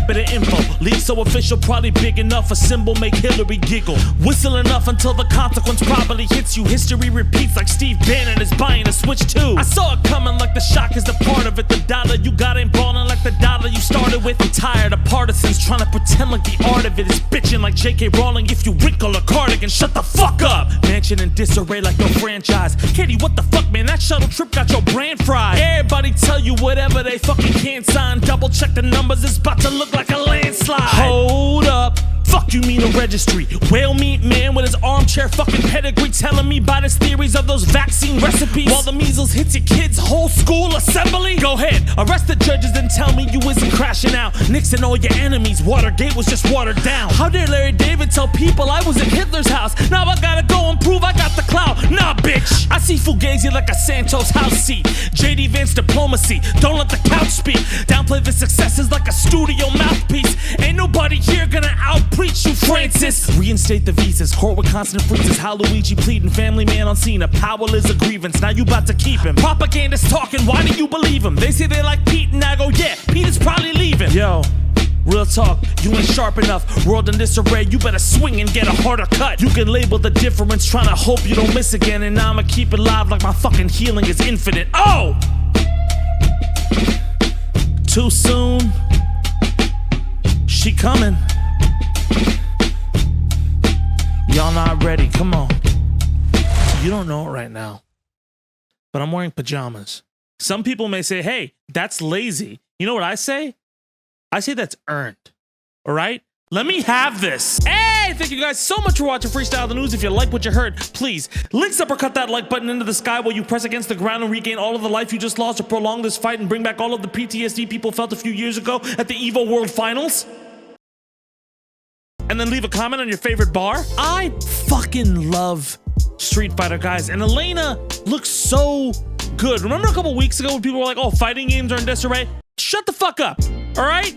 bit of info. Leak so official, probably big enough. A symbol make Hillary giggle. Whistle enough until the consequence probably hits you. History repeats like Steve Bannon is buying a Switch too. I saw it coming like the shock is the part of it. The dollar you got ain't ballin' like the dollar you started with. I'm tired of partisans trying to pretend like the art of it is bitching like J.K. Rowling. If you wrinkle a cardigan, shut the fuck up. Mansion in disarray like no franchise. Katie, what the fuck, man? That shuttle trip got your brand fried. Everybody tell you whatever they fucking can't sign. Double check the numbers, it's about to look like a landslide. Hold up. Fuck you mean a registry? Whale meat man with his armchair fucking pedigree telling me about his theories of those vaccine recipes. While the measles hits your kids' whole school assembly. Go ahead, arrest the judges and tell me you isn't crashing out. Nixon all your enemies, Watergate was just watered down. How dare Larry David tell people I was at Hitler's house? Now I gotta go and prove I got the clout. Nah, bitch. I see Fugazi like a Santos house seat. JD Vance diplomacy, don't let the couch speak. Downplay the successes like a studio mouthpiece. Ain't nobody here gonna outpreach you, Francis. Reinstate the visas, court with constant freezes. How Luigi pleading, family man on Cena. Powell is a grievance, now you about to keep him. Propagandists talking, why do you believe him? They say they like Pete and I go, yeah, Pete is probably leaving. Yo, real talk, you ain't sharp enough. World in disarray, you better swing and get a harder cut. You can label the difference, trying to hope you don't miss again. And now I'ma keep it live like my fucking healing is infinite. Oh! Too soon. She coming. Y'all not ready, come on. You don't know it right now, but I'm wearing pajamas. Some people may say, hey, that's lazy. You know what I say? I say that's earned, all right? Let me have this. Hey, thank you guys so much for watching Freestyle the News. If you like what you heard, please links uppercut that like button into the sky while you press against the ground and regain all of the life you just lost to prolong this fight and bring back all of the PTSD people felt a few years ago at the EVO World Finals. And then leave a comment on your favorite bar. I fucking love Street Fighter, guys. And ELENA looks so good. Remember a couple weeks ago when people were like, oh, fighting games are in disarray? Shut the fuck up, all right?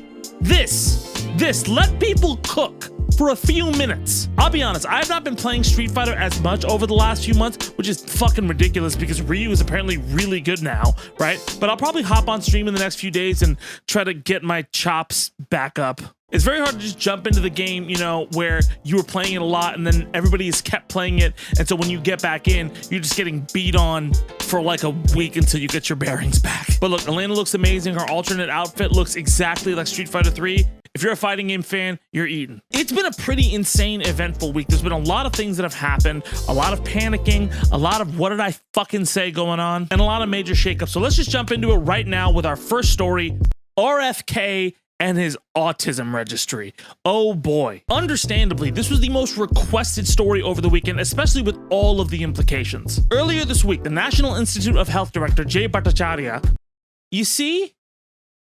Let people cook for a few minutes. I'll be honest, I have not been playing Street Fighter as much over the last few months, which is fucking ridiculous because Ryu is apparently really good now, right? But I'll probably hop on stream in the next few days and try to get my chops back up. It's very hard to just jump into the game, you know, where you were playing it a lot and then everybody has kept playing it. And so when you get back in, you're just getting beat on for like a week until you get your bearings back. But look, ELENA looks amazing. Her alternate outfit looks exactly like Street Fighter 3. If you're a fighting game fan, you're eating. It's been a pretty insane, eventful week. There's been a lot of things that have happened, a lot of panicking, a lot of what did I fucking say going on, and a lot of major shakeups. So let's just jump into it right now with our first story, RFK and his autism registry. Oh boy. Understandably, this was the most requested story over the weekend, especially with all of the implications. Earlier this week, the National Institute of Health Director Jay Bhattacharya, you see,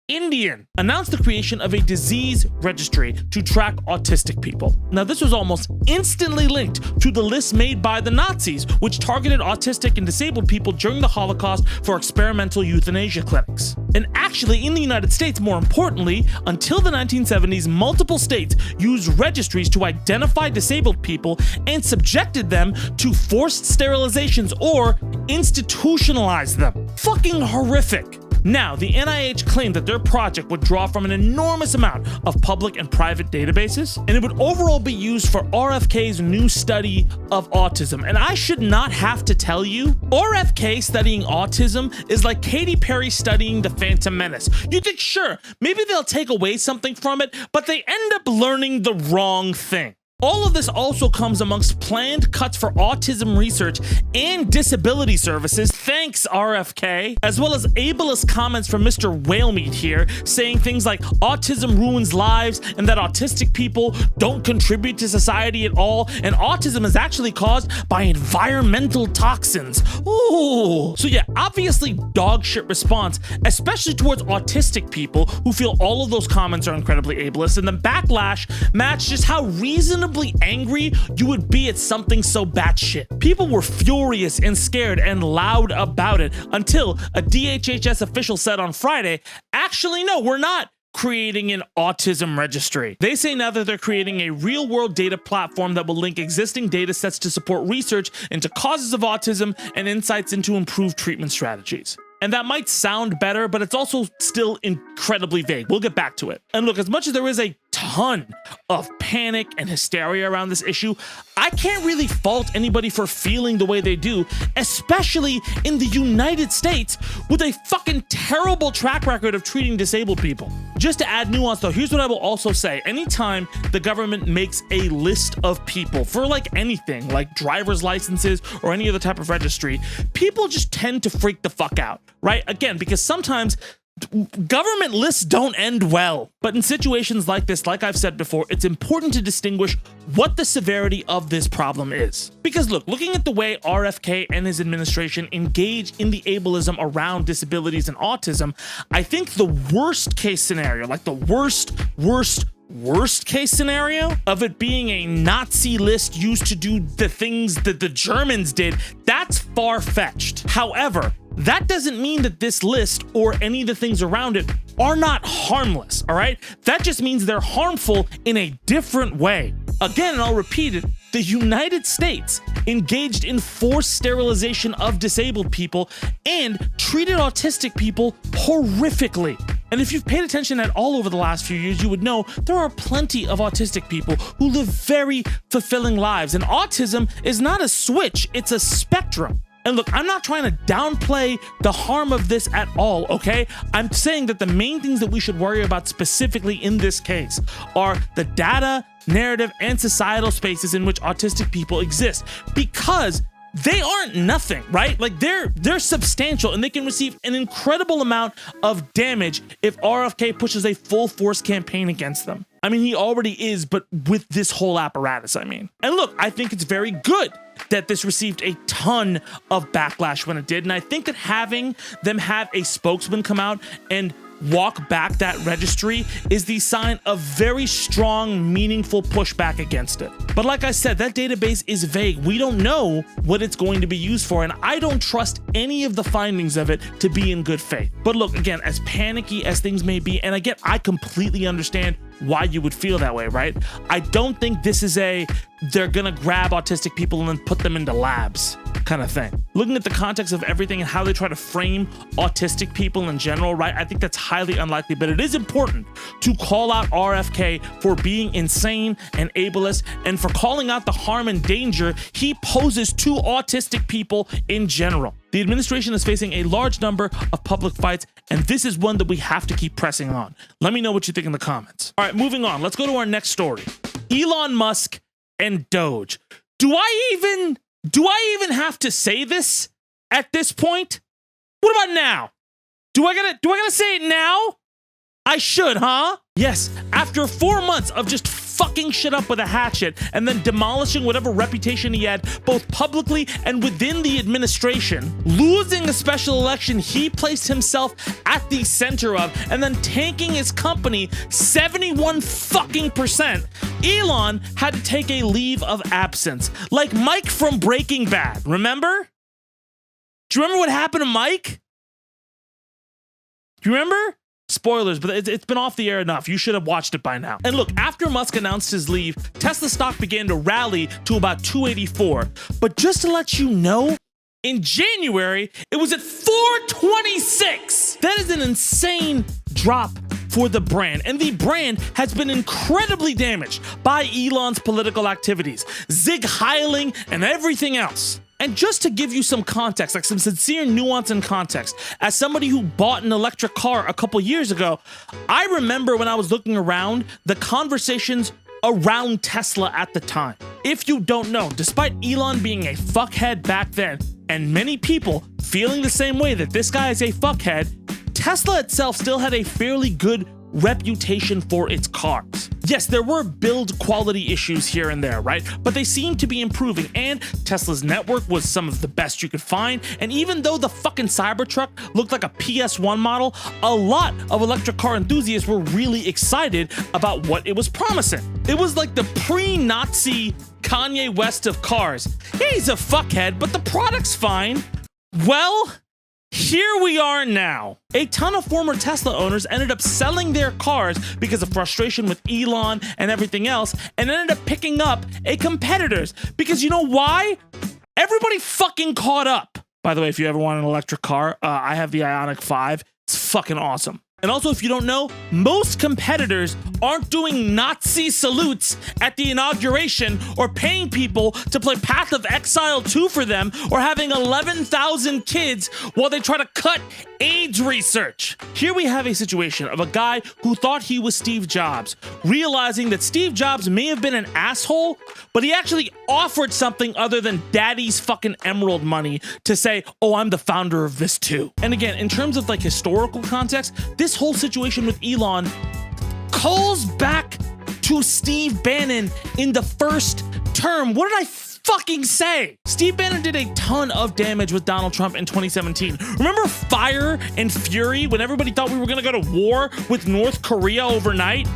Indian, announced the creation of a disease registry to track autistic people. Now, this was almost instantly linked to the list made by the Nazis, which targeted autistic and disabled people during the Holocaust for experimental euthanasia clinics. And actually, in the United States, more importantly, until the 1970s, multiple states used registries to identify disabled people and subjected them to forced sterilizations or institutionalized them. Fucking horrific. Now, the NIH claimed that their project would draw from an enormous amount of public and private databases, and it would overall be used for RFK's new study of autism. And I should not have to tell you, RFK studying autism is like Katy Perry studying the Phantom Menace. You think, sure, maybe they'll take away something from it, but they end up learning the wrong thing. All of this also comes amongst planned cuts for autism research and disability services, thanks RFK, as well as ableist comments from Mr. Whalemeat here, saying things like autism ruins lives and that autistic people don't contribute to society at all, and autism is actually caused by environmental toxins. Ooh. So yeah, obviously dog shit response, especially towards autistic people who feel all of those comments are incredibly ableist, and the backlash matched just how reasonable angry you would be at something so batshit. People were furious and scared and loud about it until a DHHS official said on Friday, actually, no, we're not creating an autism registry. They say now that they're creating a real-world data platform that will link existing data sets to support research into causes of autism and insights into improved treatment strategies. And that might sound better, but it's also still incredibly vague. We'll get back to it. And look, as much as there is a ton of panic and hysteria around this issue, I can't really fault anybody for feeling the way they do, especially in the United States with a fucking terrible track record of treating disabled people. Just to add nuance though, here's what I will also say. Anytime the government makes a list of people for like anything, like driver's licenses or any other type of registry, people just tend to freak the fuck out, right? Again, because sometimes government lists don't end well. But in situations like this, like I've said before, it's important to distinguish what the severity of this problem is. Because look, looking at the way RFK and his administration engage in the ableism around disabilities and autism, I think the worst case scenario, like the worst case scenario of it being a Nazi list used to do the things that the Germans did, that's far-fetched. However, that doesn't mean that this list or any of the things around it are not harmless, all right? That just means they're harmful in a different way. Again, and I'll repeat it, the United States engaged in forced sterilization of disabled people and treated autistic people horrifically. And if you've paid attention at all over the last few years, you would know there are plenty of autistic people who live very fulfilling lives. And autism is not a switch, it's a spectrum. And look, I'm not trying to downplay the harm of this at all, okay? I'm saying that the main things that we should worry about specifically in this case are the data, narrative, and societal spaces in which autistic people exist, because they aren't nothing, right? Like they're substantial and they can receive an incredible amount of damage if RFK pushes a full force campaign against them. I mean, he already is, but with this whole apparatus, I mean. And look, I think it's very good that this received a ton of backlash when it did. And I think that having them have a spokesman come out and walk back that registry is the sign of very strong, meaningful pushback against it. But like I said, that database is vague. We don't know what it's going to be used for, and I don't trust any of the findings of it to be in good faith. But look, again, as panicky as things may be, and again, I completely understand why you would feel that way, right? I don't think this is they're gonna grab autistic people and then put them into labs kind of thing. Looking at the context of everything and how they try to frame autistic people in general, right? I think that's highly unlikely, but it is important to call out RFK for being insane and ableist and for calling out the harm and danger he poses to autistic people in general. The administration is facing a large number of public fights, and this is one that we have to keep pressing on. Let me know what you think in the comments. All right, moving on. Let's go to our next story. Elon Musk and DOGE. Do I even have to say this at this point? What about now? Do I gotta say it now? I should, huh? Yes, after 4 months of just fucking shit up with a hatchet and then demolishing whatever reputation he had both publicly and within the administration, losing a special election he placed himself at the center of, and then tanking his company 71 fucking %, Elon had to take a leave of absence. Like Mike from Breaking Bad, remember? Do you remember what happened to Mike? Do you remember? Spoilers, but it's been off the air enough. You should have watched it by now. And look, after Musk announced his leave, Tesla stock began to rally to about 284. But just to let you know, in January, it was at 426. That is an insane drop for the brand. And the brand has been incredibly damaged by Elon's political activities, Zig Heiling, and everything else. And just to give you some context, like some sincere nuance and context, as somebody who bought an electric car a couple years ago, I remember when I was looking around the conversations around Tesla at the time. If you don't know, despite Elon being a fuckhead back then, and many people feeling the same way that this guy is a fuckhead, Tesla itself still had a fairly good reputation for its cars. Yes, there were build quality issues here and there, right? But they seemed to be improving, and Tesla's network was some of the best you could find. And even though the fucking Cybertruck looked like a PS1 model, a lot of electric car enthusiasts were really excited about what it was promising. It was like the pre-Nazi Kanye West of cars. Yeah, he's a fuckhead, but the product's fine. Well, here we are now. A ton of former Tesla owners ended up selling their cars because of frustration with Elon and everything else, and ended up picking up a competitor's. Because you know why? Everybody fucking caught up By the way, if you ever want an electric car, I have the Ioniq 5. It's fucking awesome. And also, if you don't know, most competitors aren't doing Nazi salutes at the inauguration or paying people to play Path of Exile 2 for them or having 11,000 kids while they try to cut AIDS research. Here we have a situation of a guy who thought he was Steve Jobs, realizing that Steve Jobs may have been an asshole, but he actually offered something other than daddy's fucking emerald money to say, oh, I'm the founder of this too. And again, in terms of like historical context, this whole situation with Elon calls back to Steve Bannon in the first term. What did I fucking say? Steve Bannon did a ton of damage with Donald Trump in 2017. Remember fire and fury when everybody thought we were gonna go to war with North Korea overnight?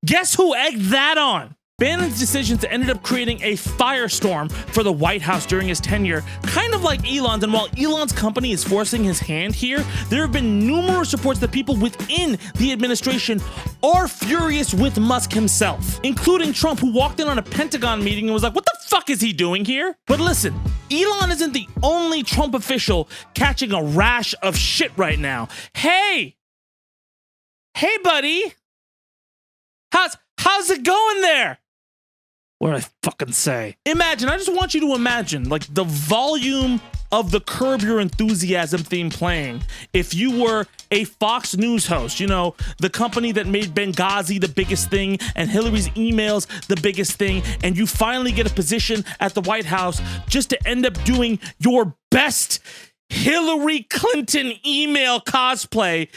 Guess who egged that on? Bannon's decisions ended up creating a firestorm for the White House during his tenure, kind of like Elon's. And while Elon's company is forcing his hand here, there have been numerous reports that people within the administration are furious with Musk himself, including Trump, who walked in on a Pentagon meeting and was like, what the fuck is he doing here? But listen, Elon isn't the only Trump official catching a rash of shit right now. Hey, buddy, how's it going there? What did I fucking say? Imagine, I just want you to imagine like the volume of the Curb Your Enthusiasm theme playing if you were a Fox News host, you know, the company that made Benghazi the biggest thing and Hillary's emails the biggest thing, and you finally get a position at the White House just to end up doing your best Hillary Clinton email cosplay,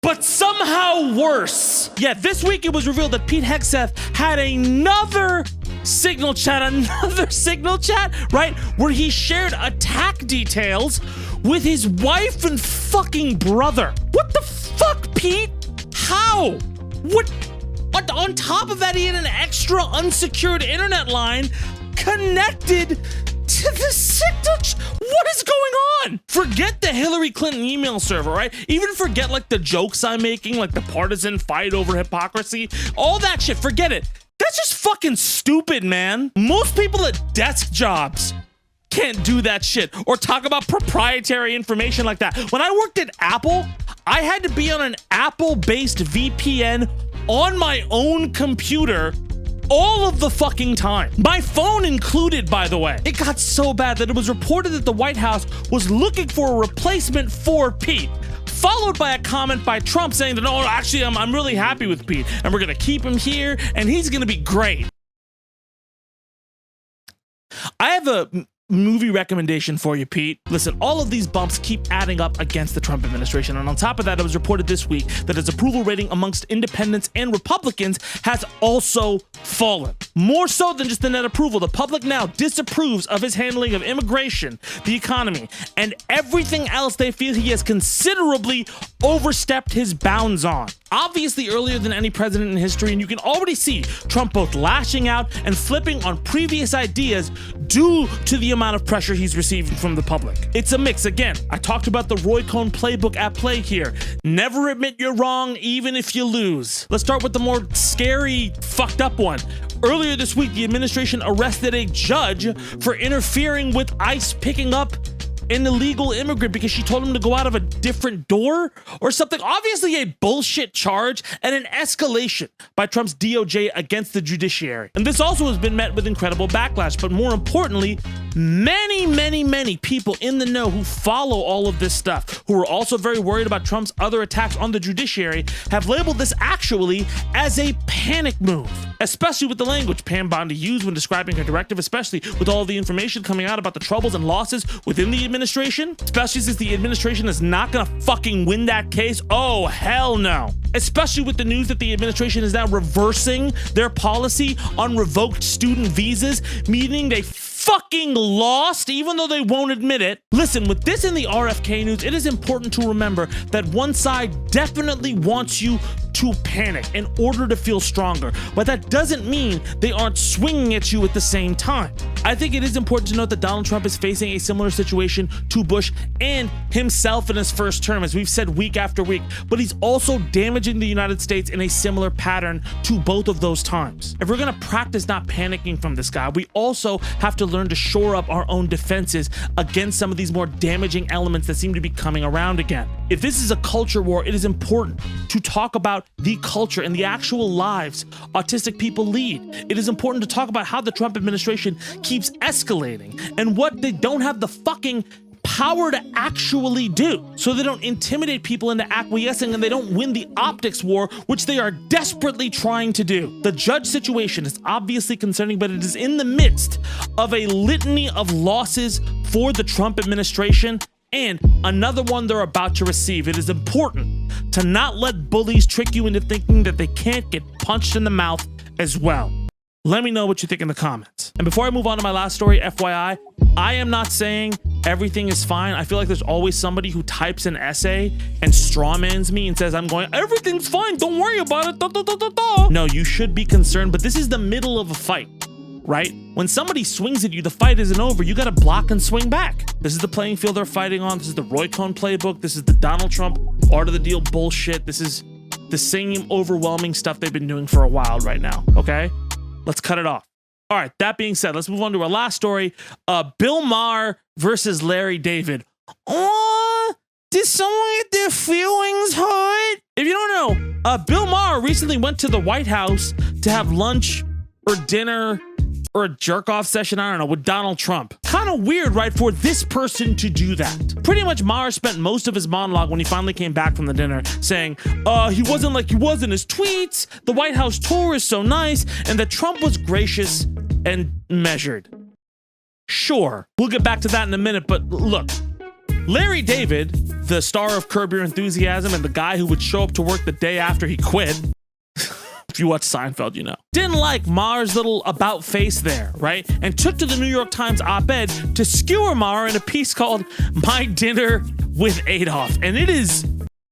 but somehow worse. Yeah, this week it was revealed that Pete Hegseth had another signal chat, right? Where he shared attack details with his wife and fucking brother. What the fuck, Pete? How? What? On top of that, he had an extra unsecured internet line connected to the signal. What is going on? Forget the Hillary Clinton email server, right? Even forget like the jokes I'm making, like the partisan fight over hypocrisy, all that shit, forget it. That's just fucking stupid, man. Most people at desk jobs can't do that shit or talk about proprietary information like that. When I worked at Apple, I had to be on an Apple-based VPN on my own computer all of the fucking time. My phone included, by the way. It got so bad that it was reported that the White House was looking for a replacement for Pete, followed by a comment by Trump saying that, no, actually, I'm really happy with Pete, and we're gonna keep him here, and he's gonna be great. I have a movie recommendation for you, Pete. Listen, all of these bumps keep adding up against the Trump administration, and on top of that, it was reported this week that his approval rating amongst independents and Republicans has also fallen. More so than just the net approval, the public now disapproves of his handling of immigration, the economy, and everything else they feel he has considerably overstepped his bounds on. Obviously earlier than any president in history, and you can already see Trump both lashing out and flipping on previous ideas due to the amount of pressure he's receiving from the public. It's a mix. Again, I talked about the Roy Cohn playbook at play here. Never admit you're wrong, even if you lose. Let's start with the more scary, fucked up one. Earlier this week, the administration arrested a judge for interfering with ICE picking up an illegal immigrant because she told him to go out of a different door or something. Obviously a bullshit charge and an escalation by Trump's DOJ against the judiciary. And this also has been met with incredible backlash, but more importantly, many people in the know who follow all of this stuff, who are also very worried about Trump's other attacks on the judiciary, have labeled this actually as a panic move, especially with the language Pam Bondi used when describing her directive, especially with all the information coming out about the troubles and losses within the administration, especially since the administration is not gonna fucking win that case. Oh, hell no. Especially with the news that the administration is now reversing their policy on revoked student visas, meaning they fucking lost, even though they won't admit it. Listen, with this in the RFK news, it is important to remember that one side definitely wants you to panic, in order to feel stronger. But that doesn't mean they aren't swinging at you at the same time. I think it is important to note that Donald Trump is facing a similar situation to Bush and himself in his first term, as we've said week after week, but he's also damaging the United States in a similar pattern to both of those times. If we're gonna practice not panicking from this guy, we also have to learn to shore up our own defenses against some of these more damaging elements that seem to be coming around again. If this is a culture war, it is important to talk about the culture and the actual lives autistic people lead. It is important to talk about how the Trump administration keeps escalating and what they don't have the fucking power to actually do, so they don't intimidate people into acquiescing and they don't win the optics war, which they are desperately trying to do. The judge situation is obviously concerning, but it is in the midst of a litany of losses for the Trump administration and another one they're about to receive. It is important to not let bullies trick you into thinking that they can't get punched in the mouth as well. Let me know what you think in the comments. And before I move on to my last story, FYI, I am not saying everything is fine. I feel like there's always somebody who types an essay and strawmans me and says I'm going, everything's fine, don't worry about it, da, da, da, da, da. No, you should be concerned, but this is the middle of a fight, right? When somebody swings at you, the fight isn't over. You gotta block and swing back. This is the playing field they're fighting on. This is the Roy Cohn playbook. This is the Donald Trump art of the deal bullshit. This is the same overwhelming stuff they've been doing for a while right now, okay? Let's cut it off. All right, that being said, let's move on to our last story. Bill Maher versus Larry David. Oh, did someone get their feelings hurt? If you don't know, Bill Maher recently went to the White House to have lunch or dinner or a jerk-off session, I don't know, with Donald Trump. Kind of weird, right, for this person to do that. Pretty much Maher spent most of his monologue when he finally came back from the dinner saying, he wasn't like he was in his tweets, the White House tour is so nice, and that Trump was gracious and measured. Sure, we'll get back to that in a minute, but look, Larry David, the star of Curb Your Enthusiasm and the guy who would show up to work the day after he quit, if you watch Seinfeld, you know, didn't like Maher's little about face there, right? And took to the New York Times op-ed to skewer Maher in a piece called My Dinner with Adolf. And it is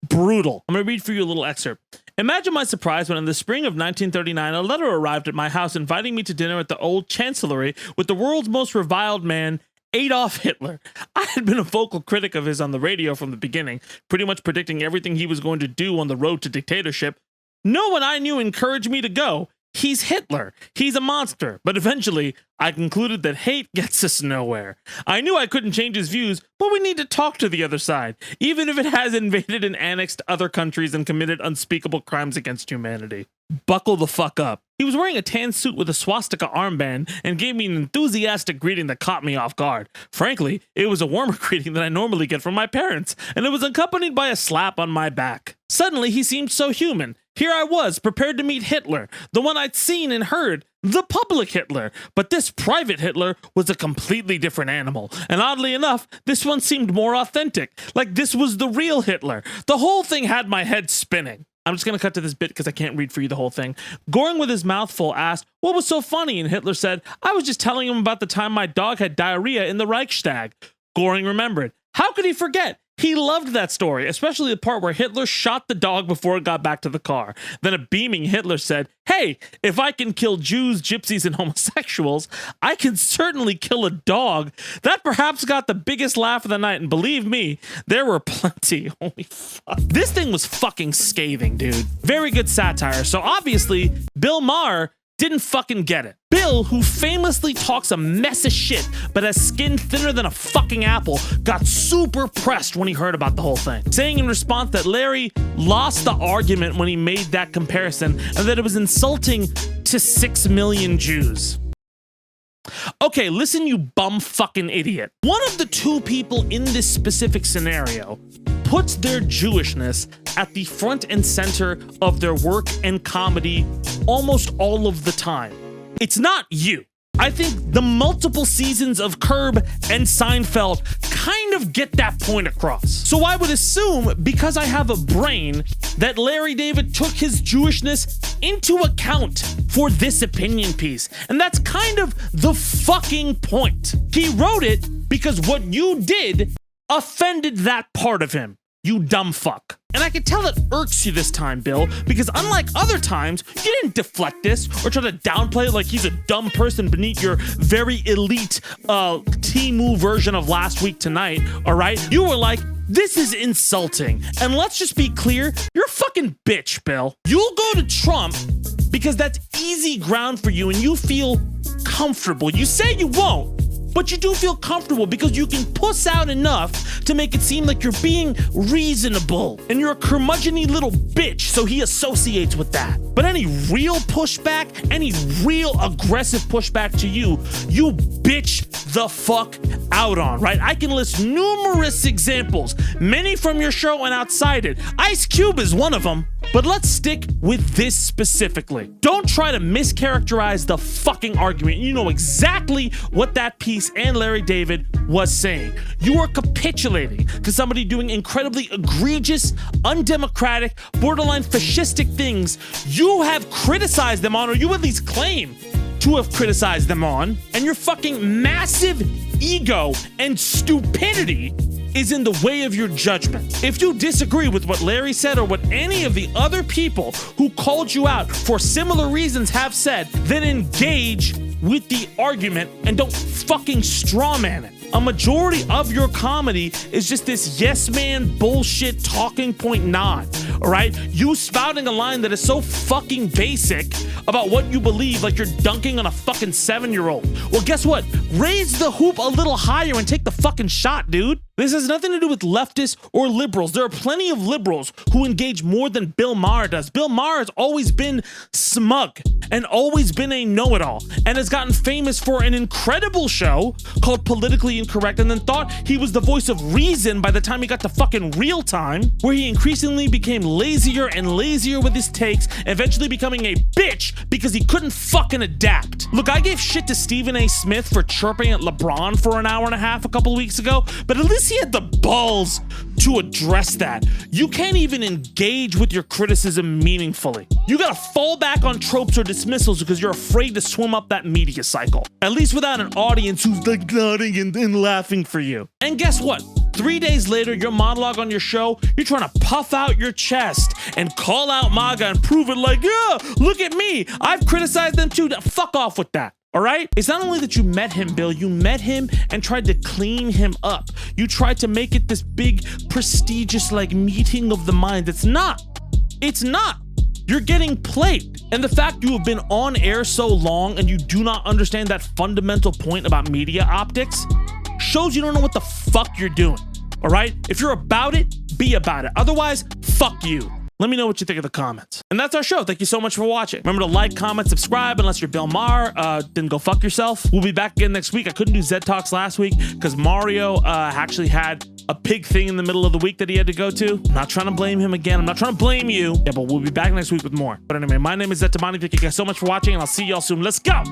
brutal. I'm gonna read for you a little excerpt. Imagine my surprise when in the spring of 1939, a letter arrived at my house inviting me to dinner at the old chancellery with the world's most reviled man, Adolf Hitler. I had been a vocal critic of his on the radio from the beginning, pretty much predicting everything he was going to do on the road to dictatorship. No one I knew encouraged me to go. He's Hitler. He's a monster. But eventually, I concluded that hate gets us nowhere. I knew I couldn't change his views, but we need to talk to the other side, even if it has invaded and annexed other countries and committed unspeakable crimes against humanity. Buckle the fuck up. He was wearing a tan suit with a swastika armband and gave me an enthusiastic greeting that caught me off guard. Frankly, it was a warmer greeting than I normally get from my parents, and it was accompanied by a slap on my back. Suddenly, he seemed so human. Here I was, prepared to meet Hitler, the one I'd seen and heard, the public Hitler. But this private Hitler was a completely different animal. And oddly enough, this one seemed more authentic, like this was the real Hitler. The whole thing had my head spinning. I'm just going to cut to this bit because I can't read for you the whole thing. Goring, with his mouth full, asked, "What was so funny?" And Hitler said, "I was just telling him about the time my dog had diarrhea in the Reichstag." Goring remembered. How could he forget? He loved that story, especially the part where Hitler shot the dog before it got back to the car. Then a beaming Hitler said, "Hey, if I can kill Jews, gypsies, and homosexuals, I can certainly kill a dog." That perhaps got the biggest laugh of the night, and believe me, there were plenty. Holy fuck. This thing was fucking scathing, dude. Very good satire. So obviously, Bill Maher didn't fucking get it. Bill, who famously talks a mess of shit but has skin thinner than a fucking apple, got super pressed when he heard about the whole thing, saying in response that Larry lost the argument when he made that comparison and that it was insulting to 6 million Jews. Okay, listen, you bum fucking idiot. One of the two people in this specific scenario puts their Jewishness at the front and center of their work and comedy almost all of the time. It's not you. I think the multiple seasons of Curb and Seinfeld kind of get that point across. So I would assume, because I have a brain, that Larry David took his Jewishness into account for this opinion piece. And that's kind of the fucking point. He wrote it because what you did offended that part of him. you dumb fuck. And I can tell it irks you this time, Bill, because unlike other times, you didn't deflect this or try to downplay it like he's a dumb person beneath your very elite T-Moo version of last week tonight, all right? You were like, this is insulting. And let's just be clear, you're a fucking bitch, Bill. You'll go to Trump because that's easy ground for you and you feel comfortable. You say you won't, but you do feel comfortable because you can puss out enough to make it seem like you're being reasonable. And you're a curmudgeon-y little bitch, so he associates with that. But any real pushback, any real aggressive pushback to you, you bitch the fuck out on, right? I can list numerous examples, many from your show and outside it. Ice Cube is one of them. But let's stick with this specifically. Don't try to mischaracterize the fucking argument. You know exactly what that piece and Larry David was saying. You are capitulating to somebody doing incredibly egregious, undemocratic, borderline fascistic things you have criticized them on, or you at least claim to have criticized them on, and your fucking massive ego and stupidity is in the way of your judgment. If you disagree with what Larry said or what any of the other people who called you out for similar reasons have said, then engage with the argument and don't fucking strawman it. A majority of your comedy is just this yes man bullshit talking point nod, all right? You spouting a line that is so fucking basic about what you believe like you're dunking on a fucking 7-year-old. Well, guess what? Raise the hoop a little higher and take the fucking shot, dude. This has nothing to do with leftists or liberals. There are plenty of liberals who engage more than Bill Maher does. Bill Maher has always been smug and always been a know-it-all and has gotten famous for an incredible show called Politically Incorrect and then thought he was the voice of reason by the time he got to fucking Real Time, where he increasingly became lazier and lazier with his takes, eventually becoming a bitch because he couldn't fucking adapt. Look, I gave shit to Stephen A. Smith for chirping at LeBron for an hour and a half a couple of weeks ago, but at least he had the balls to address that. You can't even engage with your criticism meaningfully. You gotta fall back on tropes or dismissals because you're afraid to swim up that media cycle. At least without an audience who's like nodding and laughing for you. And guess what? 3 days later, your monologue on your show, you're trying to puff out your chest and call out MAGA and prove it like, yeah, look at me. I've criticized them too. Fuck off with that. All right? It's not only that you met him, Bill, you met him and tried to clean him up. You tried to make it this big, prestigious, like, meeting of the mind. It's not. It's not. You're getting played. And the fact you have been on air so long and you do not understand that fundamental point about media optics shows you don't know what the fuck you're doing. All right? If you're about it, be about it. Otherwise, fuck you. Let me know what you think in the comments. And that's our show. Thank you so much for watching. Remember to like, comment, subscribe, unless you're Bill Maher. Then go fuck yourself. We'll be back again next week. I couldn't do Zed Talks last week because Mario actually had a pig thing in the middle of the week that he had to go to. I'm not trying to blame him again. I'm not trying to blame you. Yeah, but we'll be back next week with more. But anyway, my name is Tabani. Thank you guys so much for watching, and I'll see y'all soon. Let's go.